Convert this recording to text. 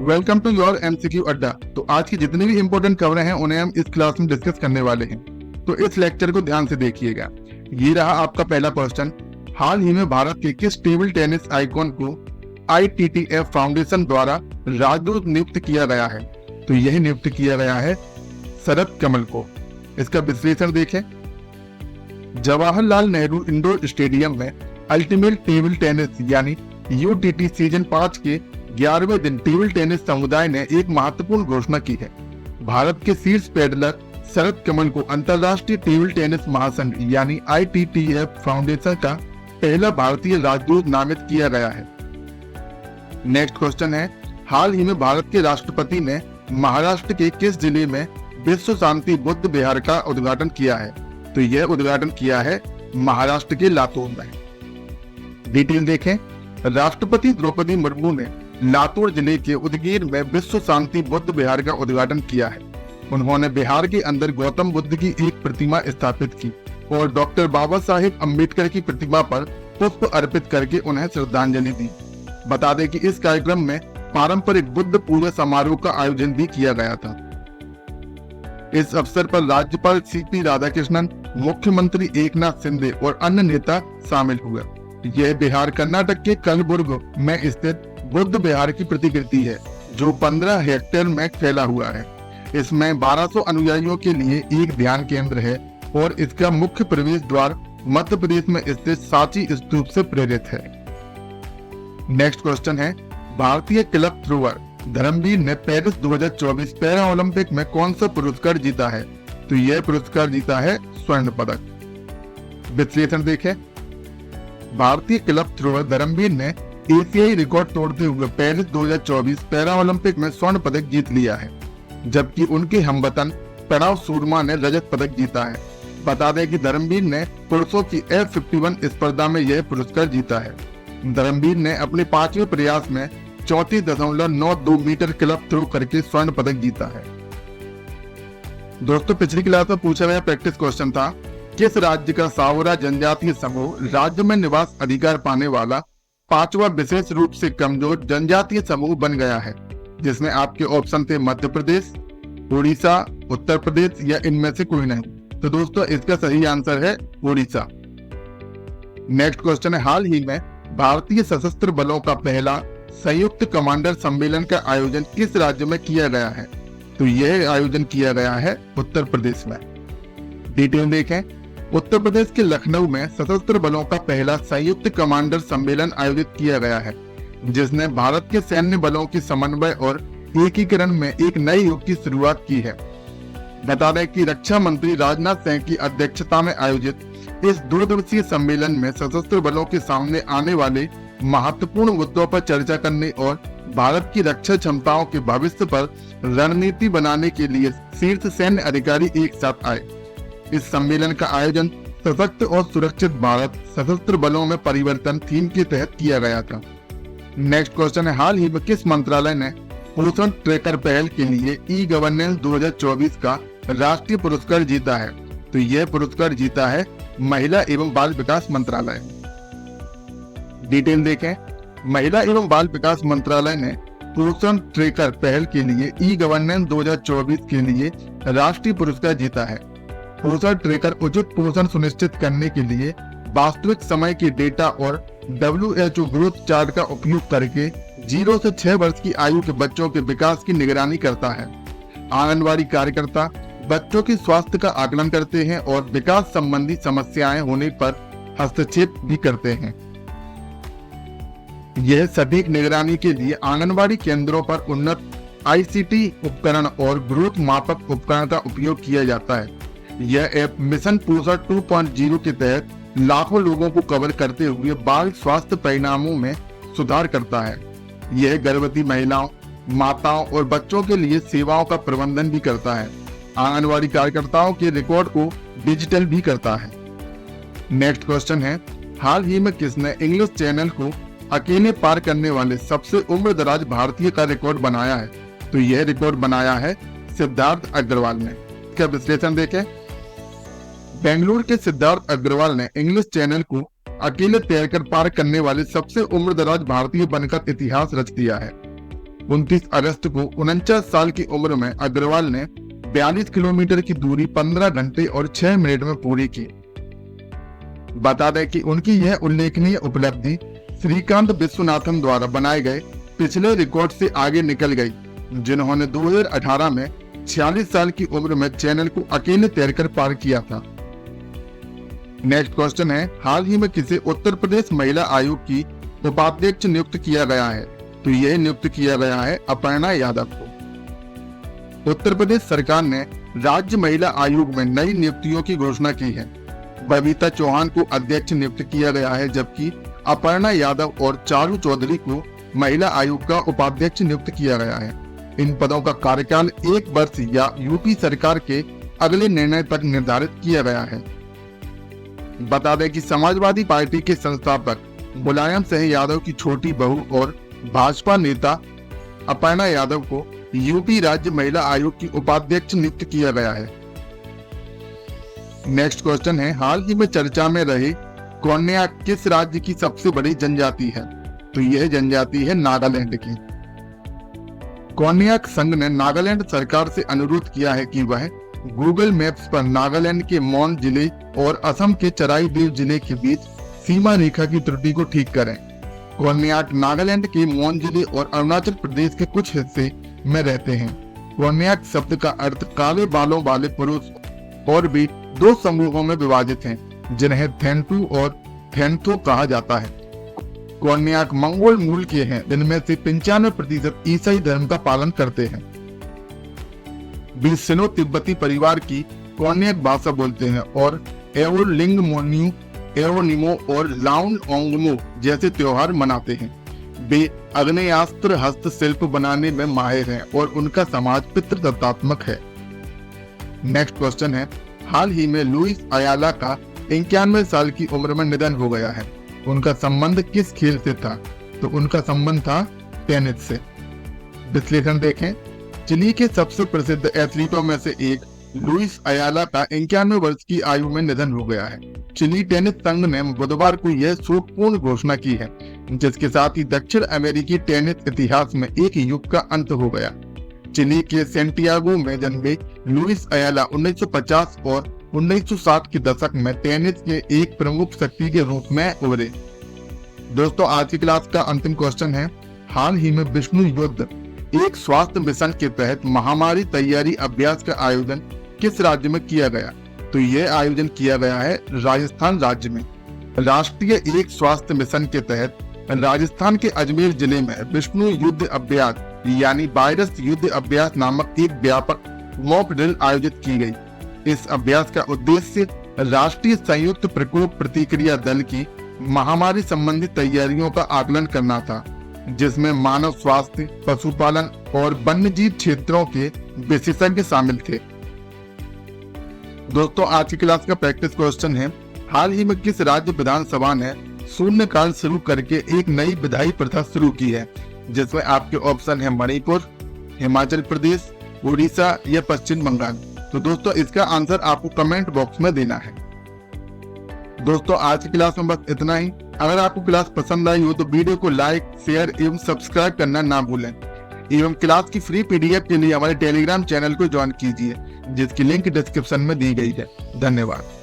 Welcome to your MCQ अड्डा। तो आज की जितनी भी इंपॉर्टेंट खबरें हैं उन्हें हम इस क्लास में डिस्कस करने वाले हैं, तो इस लेक्चर को ध्यान से देखिएगा। ये रहा आपका पहला क्वेश्चन। हाल ही में भारत के किस टेबल टेनिस आइकॉन को ITTF फाउंडेशन द्वारा राजदूत नियुक्त किया गया है? तो यह नियुक्त किया गया है शरद कमल को। इसका विश्लेषण देखें। जवाहरलाल नेहरू इंडोर स्टेडियम में अल्टीमेट टेबल टेनिस यानी UTT सीजन 5 के 11वें दिन टेबल टेनिस समुदाय ने एक महत्वपूर्ण घोषणा की है। भारत के शीर्ष पेडलर शरद कमल को अंतरराष्ट्रीय टेबल टेनिस महासंघ यानी ITTF फाउंडेशन का पहला भारतीय राजदूत नामित किया गया है। नेक्स्ट क्वेश्चन है, हाल ही में भारत के राष्ट्रपति ने महाराष्ट्र के किस जिले में विश्व शांति बुद्ध विहार का उद्घाटन किया है? तो यह उद्घाटन किया है महाराष्ट्र के लातूर में। डिटेल देखें। राष्ट्रपति द्रौपदी मुर्मू ने लातूर जिले के उदगीर में विश्व शांति बुद्ध विहार का उद्घाटन किया है। उन्होंने विहार के अंदर गौतम बुद्ध की एक प्रतिमा स्थापित की और डॉक्टर बाबा साहेब अम्बेडकर की प्रतिमा पर पुष्प अर्पित करके उन्हें श्रद्धांजलि दी। बता दें कि इस कार्यक्रम में पारंपरिक बुद्ध पूजा समारोह का आयोजन भी किया गया था। इस अवसर पर राज्यपाल CP राधाकृष्णन, मुख्यमंत्री एकनाथ शिंदे और अन्य नेता शामिल हुए। यह विहार कर्नाटक के कलबुर्ग में स्थित बुद्ध विहार की प्रतिकृति है, जो 15 हेक्टेयर में फैला हुआ है। इसमें 1200 अनुयायियों के लिए एक ध्यान केंद्र है और इसका मुख्य प्रवेश द्वार मध्य प्रदेश में स्थित सांची स्तूप से प्रेरित है। नेक्स्ट क्वेश्चन है, भारतीय क्लब थ्रोअर धर्मवीर ने पेरिस 2024 पैरा ओलंपिक में कौन सा पुरस्कार जीता है? तो यह पुरस्कार जीता है स्वर्ण पदक। विश्लेषण देखें। भारतीय क्लब थ्रोअर धर्मवीर ने एशियाई रिकॉर्ड तोड़ते हुए पेरिस 2024 पैरा ओलंपिक में स्वर्ण पदक जीत लिया है, जबकि उनके हमवतन प्रणव सूरमा ने रजत पदक जीता है। बता दें कि धर्मवीर ने पुरुषों की F51 स्पर्धा में यह पुरस्कार जीता है। धर्मवीर ने अपने 5वें प्रयास में 34.92 मीटर क्लब थ्रो करके स्वर्ण पदक जीता है। दोस्तों, पिछली क्लास में पूछा गया प्रैक्टिस क्वेश्चन था, किस राज्य का सावरा जनजातीय समूह राज्य में निवास अधिकार पाने वाला 5वां विशेष रूप से कमजोर जनजातीय समूह बन गया है? जिसमें आपके ऑप्शन थे मध्य प्रदेश, उड़ीसा, उत्तर प्रदेश या इनमें से कोई नहीं। तो दोस्तों, इसका सही आंसर है उड़ीसा। नेक्स्ट क्वेश्चन है, हाल ही में भारतीय सशस्त्र बलों का पहला संयुक्त कमांडर सम्मेलन का आयोजन किस राज्य में किया गया है? तो यह आयोजन किया गया है उत्तर प्रदेश में। डिटेल देखें। उत्तर प्रदेश के लखनऊ में सशस्त्र बलों का पहला संयुक्त कमांडर सम्मेलन आयोजित किया गया है, जिसने भारत के सैन्य बलों के समन्वय और एकीकरण में एक नए युग की शुरुआत की है। बता दें कि रक्षा मंत्री राजनाथ सिंह की अध्यक्षता में आयोजित इस 2 दिवसीय सम्मेलन में सशस्त्र बलों के सामने आने वाले महत्वपूर्ण मुद्दों पर चर्चा करने और भारत की रक्षा क्षमताओं के भविष्य पर रणनीति बनाने के लिए शीर्ष सैन्य अधिकारी एक साथ आए। इस सम्मेलन का आयोजन सशक्त और सुरक्षित भारत सशस्त्र बलों में परिवर्तन थीम के तहत किया गया था। नेक्स्ट क्वेश्चन है, हाल ही में किस मंत्रालय ने पोषण ट्रैकर पहल के लिए ई-गवर्नेंस 2024 का राष्ट्रीय पुरस्कार जीता है? तो यह पुरस्कार जीता है महिला एवं बाल विकास मंत्रालय। डिटेल देखें। महिला एवं बाल विकास मंत्रालय ने पोषण ट्रैकर पहल के लिए ई-गवर्नेंस 2024 के लिए राष्ट्रीय पुरस्कार जीता है। पोषण ट्रैकर उचित पोषण सुनिश्चित करने के लिए वास्तविक समय के डेटा और WHO ग्रोथ चार्ट का उपयोग करके 0 से 6 वर्ष की आयु के बच्चों के विकास की निगरानी करता है। आंगनवाड़ी कार्यकर्ता बच्चों के स्वास्थ्य का आकलन करते हैं और विकास संबंधी समस्याएं होने पर हस्तक्षेप भी करते हैं। यह सटीक निगरानी के लिए आंगनवाड़ी केंद्रों पर उन्नत ICT उपकरण और ग्रोथ मापक उपकरण का उपयोग किया जाता है। यह ऐप मिशन पोषण 2.0 के तहत लाखों लोगों को कवर करते हुए बाल स्वास्थ्य परिणामों में सुधार करता है। यह गर्भवती महिलाओं, माताओं और बच्चों के लिए सेवाओं का प्रबंधन भी करता है। आंगनवाड़ी कार्यकर्ताओं के रिकॉर्ड को डिजिटल भी करता है। नेक्स्ट क्वेश्चन है, हाल ही में किसने इंग्लिश चैनल को अकेले पार करने वाले सबसे उम्र दराज भारतीय का रिकॉर्ड बनाया है? तो यह रिकॉर्ड बनाया है सिद्धार्थ अग्रवाल ने। इसका विश्लेषण देखें। बेंगलुरु के सिद्धार्थ अग्रवाल ने इंग्लिश चैनल को अकेले तैरकर पार करने वाले सबसे उम्र दराज भारतीय बनकर इतिहास रच दिया है। 29 अगस्त को 49 साल की उम्र में अग्रवाल ने 42 किलोमीटर की दूरी 15 घंटे और 6 मिनट में पूरी की। बता दें कि उनकी यह उल्लेखनीय उपलब्धि श्रीकांत विश्वनाथन द्वारा बनाए गए पिछले रिकॉर्ड से आगे निकल गई, जिन्होंने 2018 में 46 साल की उम्र में चैनल को अकेले तैरकर पार किया था। नेक्स्ट क्वेश्चन है, हाल ही में किसे उत्तर प्रदेश महिला आयोग की उपाध्यक्ष नियुक्त किया गया है? तो यह नियुक्त किया गया है अपर्णा यादव को। उत्तर प्रदेश सरकार ने राज्य महिला आयोग में नई नियुक्तियों की घोषणा की है। बबीता चौहान को अध्यक्ष नियुक्त किया गया है, जबकि अपर्णा यादव और चारू चौधरी को महिला आयोग का उपाध्यक्ष नियुक्त किया गया है। इन पदों का कार्यकाल 1 वर्ष या यूपी सरकार के अगले निर्णय तक निर्धारित किया गया है। बता दें कि समाजवादी पार्टी के संस्थापक मुलायम सिंह यादव की छोटी बहू और भाजपा नेता अपर्णा यादव को यूपी राज्य महिला आयोग की उपाध्यक्ष नियुक्त किया गया है। नेक्स्ट क्वेश्चन है, हाल ही में चर्चा में रही कोन्याक किस राज्य की सबसे बड़ी जनजाति है? तो यह जनजाति है नागालैंड की। कोन्याक संघ ने नागालैंड सरकार से अनुरोध किया है कि वह गूगल मैप्स पर नागालैंड के मौन जिले और असम के चराईदेव जिले के बीच सीमा रेखा की त्रुटि को ठीक करें। कोन्याक नागालैंड के मौन जिले और अरुणाचल प्रदेश के कुछ हिस्से में रहते हैं। कोन्याक शब्द का अर्थ काले बालों वाले पुरुष और भी 2 समूहों में विभाजित हैं, जिन्हें थेंटू और थेंथो कहा जाता है। कोन्याक मंगोल मूल के हैं, जिनमें से 95% ईसाई धर्म का पालन करते हैं। वे सिनो तिब्बती परिवार की कोन्याक भाषा बोलते हैं और एवो लिंग मोन्यू, एवोनिमो और लाउन ओंगमो जैसे त्योहार मनाते हैं। वे आग्नेयास्त्र हस्तशिल्प बनाने में माहिर हैं और उनका समाज पितृदत्तात्मक है। नेक्स्ट क्वेश्चन है, हाल ही में लुइस अयाला का 91 साल की उम्र में निधन हो गया है। उनका संबंध किस खेल से था? तो उनका संबंध था टेनिस से। विश्लेषण देखें, चिली के सबसे प्रसिद्ध एथलीटों में से एक लुइस अयाला का 91 वर्ष की आयु में निधन हो गया है। चिली टेनिस संघ ने बुधवार को यह शोकपूर्ण घोषणा की है, जिसके साथ ही दक्षिण अमेरिकी टेनिस इतिहास में एक युग का अंत हो गया। चिली के सेंटियागो में जन्मे लुइस अयाला 1950 और 1960 के दशक में टेनिस के एक प्रमुख शक्ति के रूप में उभरे। दोस्तों, आज की क्लास का अंतिम क्वेश्चन है, हाल ही में विष्णु युद्ध एक स्वास्थ्य मिशन के तहत महामारी तैयारी अभ्यास का आयोजन किस राज्य में किया गया? तो यह आयोजन किया गया है राजस्थान राज्य में। राष्ट्रीय एक स्वास्थ्य मिशन के तहत राजस्थान के अजमेर जिले में विष्णु युद्ध अभ्यास यानी वायरस युद्ध अभ्यास नामक एक व्यापक मॉक ड्रिल आयोजित की गई। इस अभ्यास का उद्देश्य राष्ट्रीय संयुक्त प्रकोप प्रतिक्रिया दल की महामारी संबंधी तैयारियों का आकलन करना था, जिसमें मानव स्वास्थ्य, पशुपालन और वन्यजीव क्षेत्रों के विशेषज्ञ शामिल थे। दोस्तों, आज की क्लास का प्रैक्टिस क्वेश्चन है, हाल ही में किस राज्य विधानसभा ने शून्यकाल शुरू करके एक नई विधायी प्रथा शुरू की है? जिसमें आपके ऑप्शन है मणिपुर, हिमाचल प्रदेश, उड़ीसा या पश्चिम बंगाल। तो दोस्तों, इसका आंसर आपको कमेंट बॉक्स में देना है। दोस्तों, आज की क्लास में बस इतना ही। अगर आपको क्लास पसंद आई हो तो वीडियो को लाइक, शेयर एवं सब्सक्राइब करना ना भूलें। एवं क्लास की फ्री PDF के लिए हमारे टेलीग्राम चैनल को ज्वाइन कीजिए, जिसकी लिंक डिस्क्रिप्शन में दी गई है। धन्यवाद।